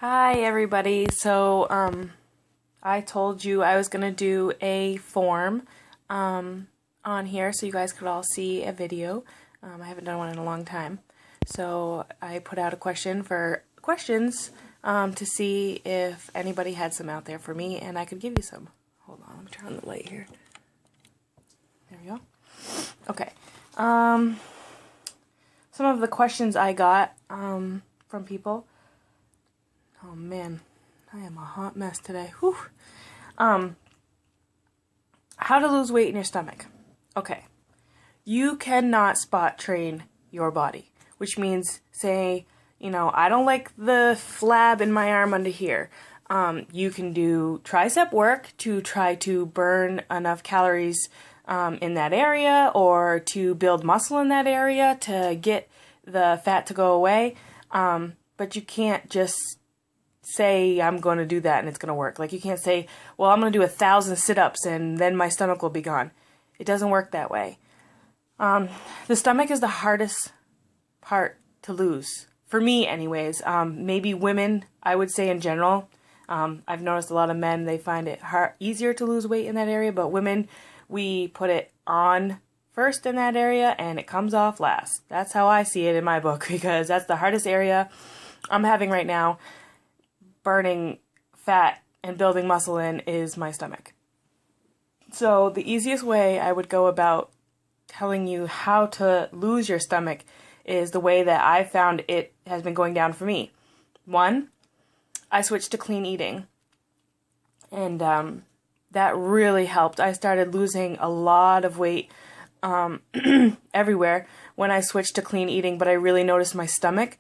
Hi everybody. I told you I was gonna do a form on here so you guys could all see a video. I haven't done one in a long time. So I put out a question for questions to see if anybody had some out there for me and I could give you some. Hold on, let me turn on the light here. There we go. Okay. Some of the questions I got from people. Oh man, I am a hot mess today. Whew. How to lose weight in your stomach. Okay. You cannot spot train your body, which means say, I don't like the flab in my arm under here. You can do tricep work to try to burn enough calories in that area or to build muscle in that area to get the fat to go away. But you can't just say I'm going to do that and it's going to work. Like you can't say, well, I'm going to do 1,000 sit-ups and then my stomach will be gone. It doesn't work that way. The stomach is the hardest part to lose. For me anyways. Maybe women, I would say in general. I've noticed a lot of men, they find it easier to lose weight in that area, but women, we put it on first in that area and it comes off last. That's how I see it in my book because that's the hardest area I'm having right now. Burning fat and building muscle in is my stomach. So the easiest way I would go about telling you how to lose your stomach is the way that I found it has been going down for me. One, I switched to clean eating. And that really helped. I started losing a lot of weight everywhere when I switched to clean eating, but I really noticed my stomach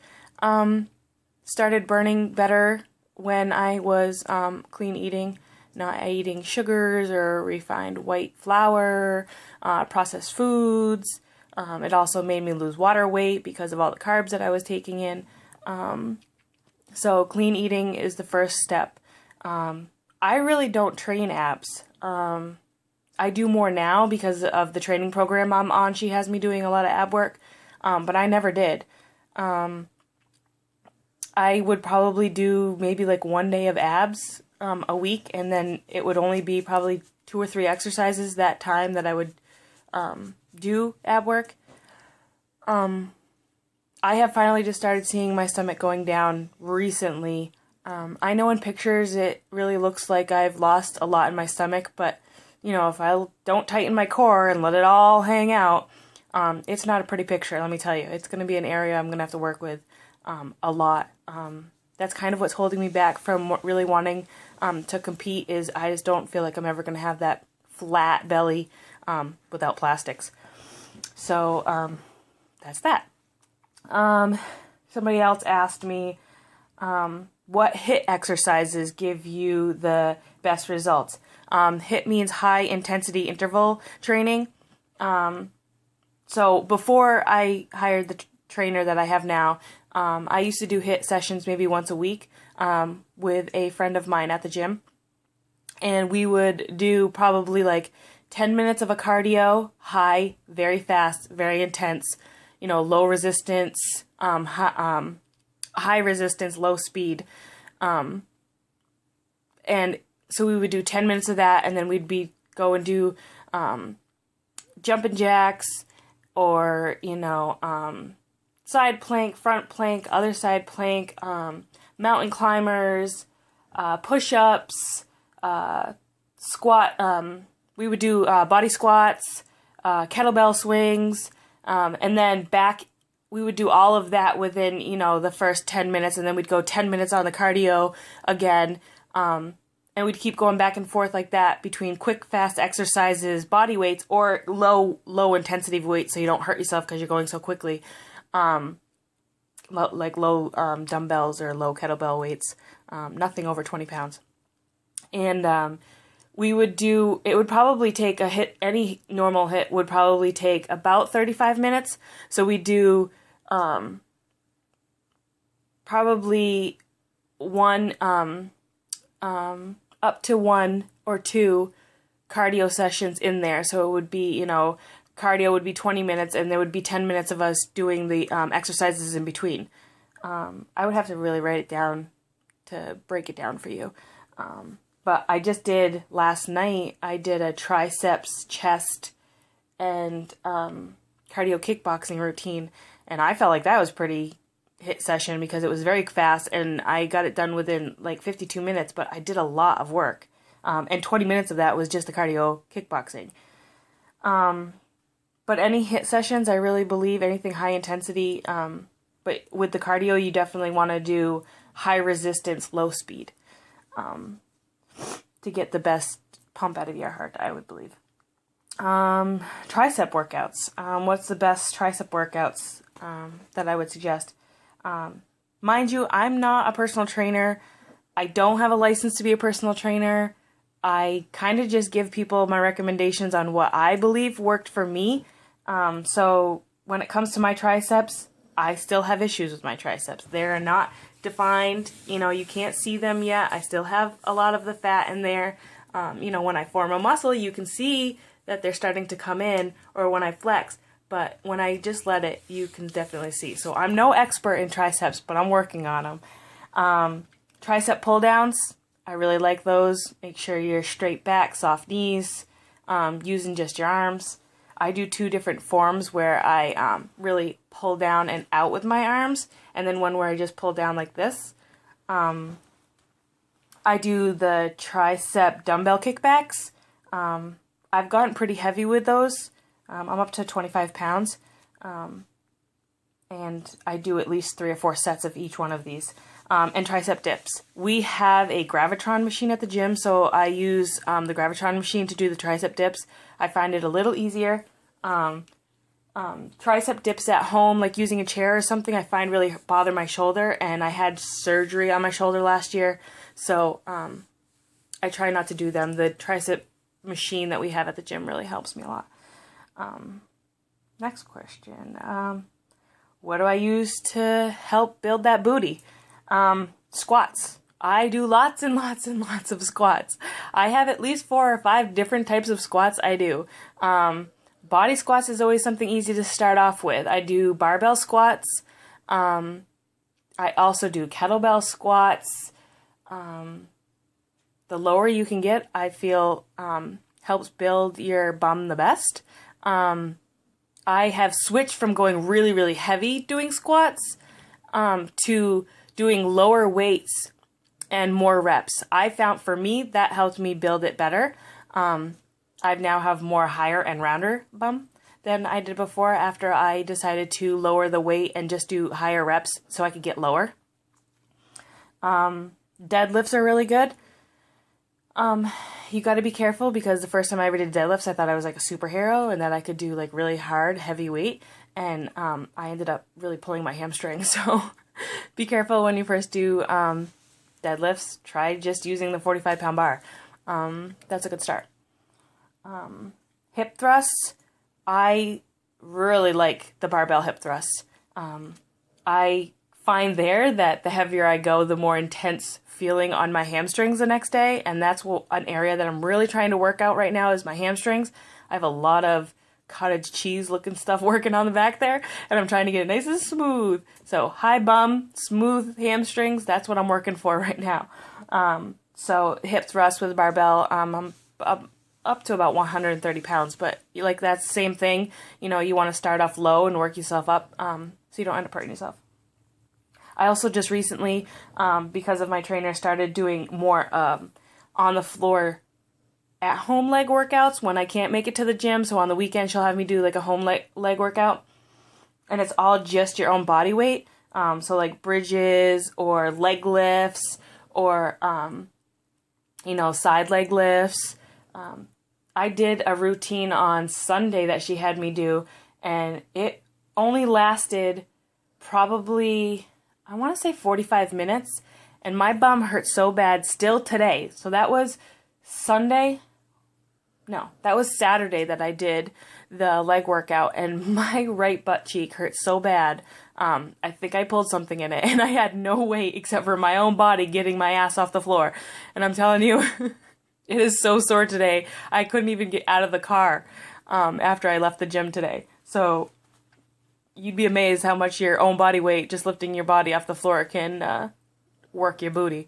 started burning better when I was clean eating, not eating sugars or refined white flour, processed foods. It also made me lose water weight because of all the carbs that I was taking in. So clean eating is the first step. I really don't train abs. I do more now because of the training program I'm on. She has me doing a lot of ab work, but I never did. I would probably do maybe like 1 day of abs a week, and then it would only be probably 2 or 3 exercises that time that I would do ab work. I have finally just started seeing my stomach going down recently. I know in pictures it really looks like I've lost a lot in my stomach, but if I don't tighten my core and let it all hang out, it's not a pretty picture, let me tell you. It's going to be an area I'm going to have to work with a lot. That's kind of what's holding me back from really wanting to compete is I just don't feel like I'm ever going to have that flat belly without plastics. So that's that. Somebody else asked me what HIIT exercises give you the best results. HIIT means high intensity interval training. So before I hired the trainer that I have now, I used to do HIIT sessions maybe once a week with a friend of mine at the gym. And we would do probably like 10 minutes of a cardio, high, very fast, very intense, low resistance, high resistance, low speed. And so we would do 10 minutes of that, and then we'd go and do jumping jacks or, side plank, front plank, other side plank, mountain climbers, push-ups, squat. We would do body squats, kettlebell swings, and then back. We would do all of that within, the first 10 minutes, and then we'd go 10 minutes on the cardio again, and we'd keep going back and forth like that between quick, fast exercises, body weights, or low intensity weights so you don't hurt yourself because you're going so quickly. Like low dumbbells or low kettlebell weights, nothing over 20 pounds. And we would do, it would probably take a HIIT, any normal HIIT would probably take about 35 minutes. So we do probably up to 1 or 2 cardio sessions in there. So it would be, cardio would be 20 minutes and there would be 10 minutes of us doing the exercises in between. I would have to really write it down to break it down for you. But I just did last night, I did a triceps, chest, and cardio kickboxing routine, and I felt like that was pretty hit session because it was very fast and I got it done within like 52 minutes, but I did a lot of work. And 20 minutes of that was just the cardio kickboxing. But any hit sessions, I really believe anything high intensity, but with the cardio, you definitely want to do high resistance, low speed, to get the best pump out of your heart, I would believe. Tricep workouts. What's the best tricep workouts that I would suggest? Mind you, I'm not a personal trainer. I don't have a license to be a personal trainer. I kind of just give people my recommendations on what I believe worked for me. So when it comes to my triceps, I still have issues with my triceps. They're not defined. You can't see them yet. I still have a lot of the fat in there. When I form a muscle, you can see that they're starting to come in, or when I flex. But when I just let it, you can definitely see. So I'm no expert in triceps, but I'm working on them. Tricep pull downs, I really like those. Make sure you're straight back, soft knees, using just your arms. I do 2 different forms where I really pull down and out with my arms, and then one where I just pull down like this. I do the tricep dumbbell kickbacks. I've gotten pretty heavy with those. I'm up to 25 pounds, and I do at least 3 or 4 sets of each one of these. And tricep dips. We have a Gravitron machine at the gym, so I use the Gravitron machine to do the tricep dips. I find it a little easier. Tricep dips at home, like using a chair or something, I find really bother my shoulder, and I had surgery on my shoulder last year, so I try not to do them. The tricep machine that we have at the gym really helps me a lot. Next question. What do I use to help build that booty? Squats. I do lots and lots and lots of squats. I have at least 4 or 5 different types of squats I do. Body squats is always something easy to start off with. I do barbell squats. I also do kettlebell squats. The lower you can get, I feel, helps build your bum the best. I have switched from going really, really heavy doing squats to doing lower weights and more reps. I found for me that helped me build it better. I now have more higher and rounder bum than I did before after I decided to lower the weight and just do higher reps so I could get lower. Deadlifts are really good. You got to be careful because the first time I ever did deadlifts, I thought I was like a superhero and that I could do like really hard, heavy weight. And I ended up really pulling my hamstring. So be careful when you first do deadlifts. Try just using the 45-pound bar. That's a good start. Hip thrusts. I really like the barbell hip thrusts. I find there that the heavier I go, the more intense feeling on my hamstrings the next day, and that's an area that I'm really trying to work out right now is my hamstrings. I have a lot of cottage cheese looking stuff working on the back there, and I'm trying to get it nice and smooth. So high bum, smooth hamstrings, that's what I'm working for right now. So hip thrust with barbell, I'm up to about 130 pounds, but like that's the same thing. You want to start off low and work yourself up so you don't end up hurting yourself. I also just recently, because of my trainer, started doing more on the floor at home leg workouts when I can't make it to the gym. So on the weekend, she'll have me do like a home leg workout, and it's all just your own body weight. So like bridges or leg lifts or, side leg lifts. I did a routine on Sunday that she had me do, and it only lasted probably, I want to say 45 minutes, and my bum hurt so bad still today. So that was that was Saturday that I did the leg workout, and my right butt cheek hurt so bad. I think I pulled something in it, and I had no weight except for my own body getting my ass off the floor. And I'm telling you, it is so sore today. I couldn't even get out of the car after I left the gym today. So you'd be amazed how much your own body weight, just lifting your body off the floor, can work your booty.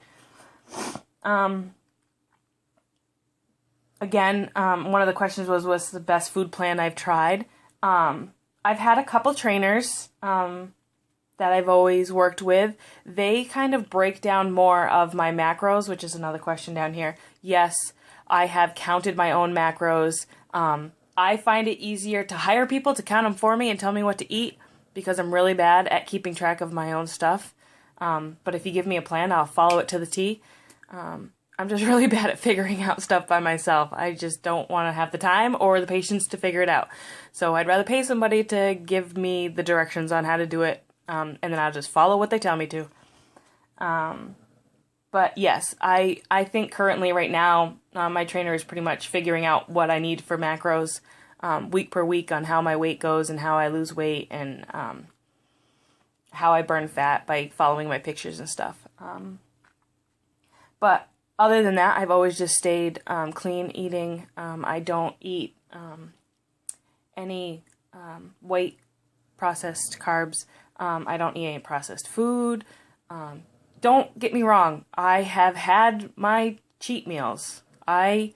Again, one of the questions was, what's the best food plan I've tried? I've had a couple trainers that I've always worked with. They kind of break down more of my macros, which is another question down here. Yes, I have counted my own macros. I find it easier to hire people to count them for me and tell me what to eat because I'm really bad at keeping track of my own stuff. But if you give me a plan, I'll follow it to the T. I'm just really bad at figuring out stuff by myself. I just don't want to have the time or the patience to figure it out. So I'd rather pay somebody to give me the directions on how to do it, and then I'll just follow what they tell me to. But yes, I think currently right now, my trainer is pretty much figuring out what I need for macros week per week on how my weight goes and how I lose weight and how I burn fat by following my pictures and stuff. But other than that, I've always just stayed clean eating. I don't eat any white processed carbs. I don't eat any processed food. Don't get me wrong. I have had my cheat meals. I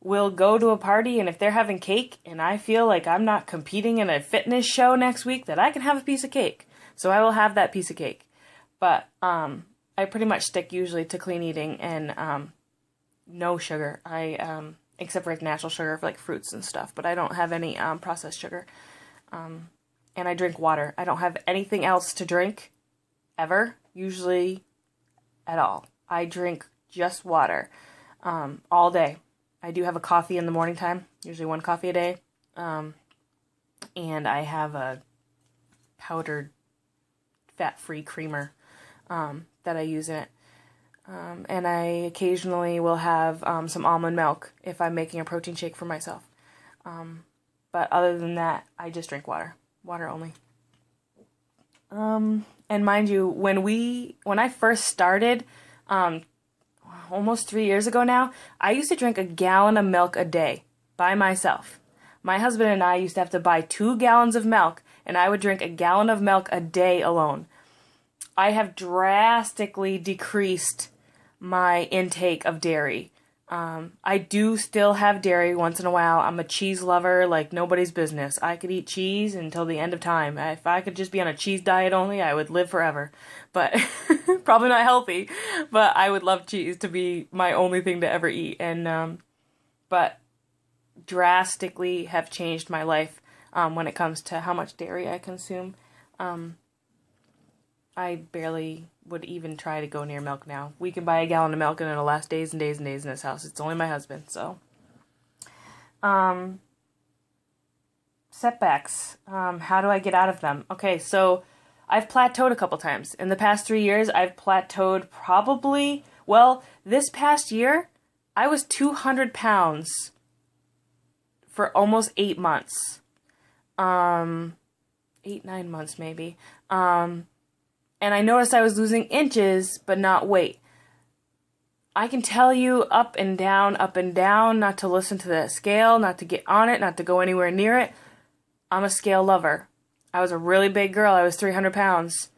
will go to a party, and if they're having cake and I feel like I'm not competing in a fitness show next week, that I can have a piece of cake. So I will have that piece of cake. But I pretty much stick usually to clean eating and no sugar. Except for like natural sugar for like fruits and stuff, but I don't have any processed sugar. And I drink water. I don't have anything else to drink ever, usually at all. I drink just water all day. I do have a coffee in the morning time, usually one coffee a day. And I have a powdered fat-free creamer that I use in it. And I occasionally will have some almond milk if I'm making a protein shake for myself. But other than that, I just drink water. Water only. And mind you, when I first started, almost 3 years ago now, I used to drink a gallon of milk a day by myself. My husband and I used to have to buy 2 gallons of milk, and I would drink a gallon of milk a day alone. I have drastically decreased my intake of dairy. I do still have dairy once in a while. I'm a cheese lover like nobody's business. I could eat cheese until the end of time. If I could just be on a cheese diet only, I would live forever. But probably not healthy. But I would love cheese to be my only thing to ever eat. And but drastically have changed my life when it comes to how much dairy I consume. I barely would even try to go near milk now. We can buy a gallon of milk and it'll last days and days and days in this house. It's only my husband, so. Setbacks. How do I get out of them? Okay, so I've plateaued a couple times. In the past 3 years, I've plateaued probably, this past year, I was 200 pounds for almost 8 months. 8, 9 months maybe. And I noticed I was losing inches, but not weight. I can tell you up and down, not to listen to the scale, not to get on it, not to go anywhere near it. I'm a scale lover. I was a really big girl. I was 300 pounds.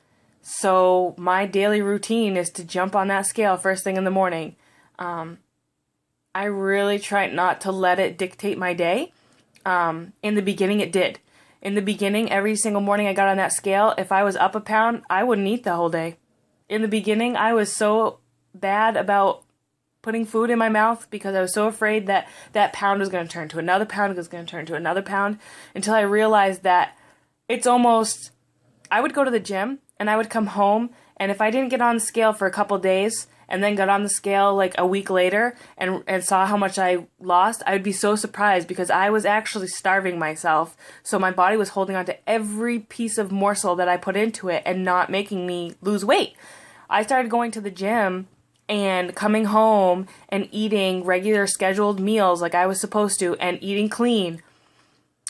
So my daily routine is to jump on that scale first thing in the morning. I really try not to let it dictate my day. In the beginning, it did. In the beginning, every single morning I got on that scale, if I was up a pound, I wouldn't eat the whole day. In the beginning, I was so bad about putting food in my mouth because I was so afraid that that pound was going to turn to another pound, it was going to turn to another pound, until I realized that it's almost, I would go to the gym and I would come home, and if I didn't get on the scale for a couple days and then got on the scale like a week later and saw how much I lost, I would be so surprised because I was actually starving myself. So my body was holding on to every piece of morsel that I put into it and not making me lose weight. I started going to the gym and coming home and eating regular scheduled meals like I was supposed to and eating clean.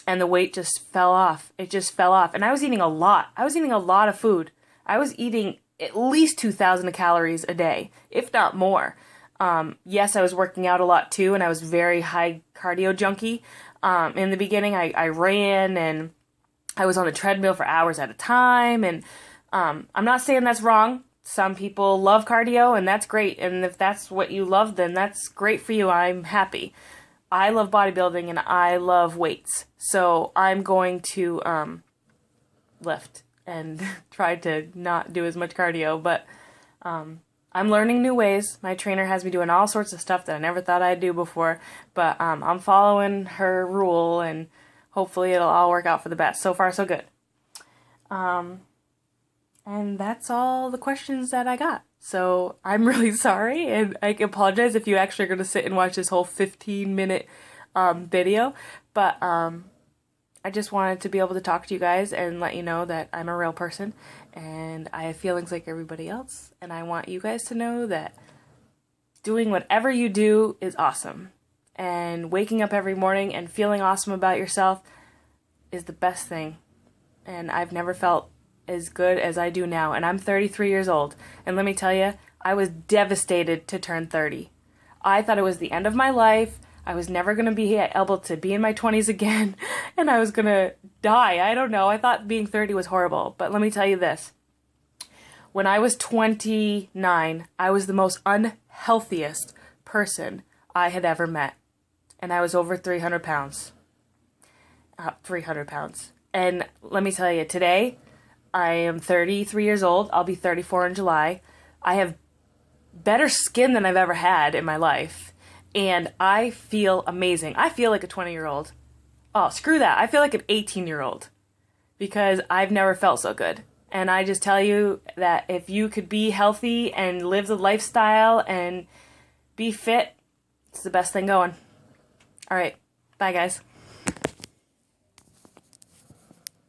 And the weight just fell off. It just fell off. And I was eating a lot. I was eating a lot of food. I was eating at least 2,000 calories a day, if not more. Yes, I was working out a lot too, and I was very high cardio junkie. In the beginning, I ran, and I was on the treadmill for hours at a time, and I'm not saying that's wrong. some people love cardio, and that's great. And if that's what you love, then that's great for you. I'm happy. I love bodybuilding and I love weights. So I'm going to lift and try to not do as much cardio. But I'm learning new ways. My trainer has me doing all sorts of stuff that I never thought I'd do before. But I'm following her rule, and hopefully it'll all work out for the best. So far, so good. And that's all the questions that I got. So I'm really sorry, and I apologize if you actually are going to sit and watch this whole 15-minute video. But I just wanted to be able to talk to you guys and let you know that I'm a real person, and I have feelings like everybody else. And I want you guys to know that doing whatever you do is awesome. And waking up every morning and feeling awesome about yourself is the best thing. And I've never felt as good as I do now, and I'm 33 years old, and let me tell you, I was devastated to turn 30. I thought it was the end of my life. I was never going to be able to be in my 20s again, and I was going to die. I don't know. I thought being 30 was horrible, but let me tell you this. When I was 29, I was the most unhealthiest person I had ever met, and I was over 300 pounds. 300 pounds. And let me tell you, today, I am 33 years old. I'll be 34 in July. I have better skin than I've ever had in my life. And I feel amazing. I feel like a 20-year-old. Oh, screw that. I feel like an 18-year-old. Because I've never felt so good. And I just tell you that if you could be healthy and live the lifestyle and be fit, it's the best thing going. All right. Bye, guys.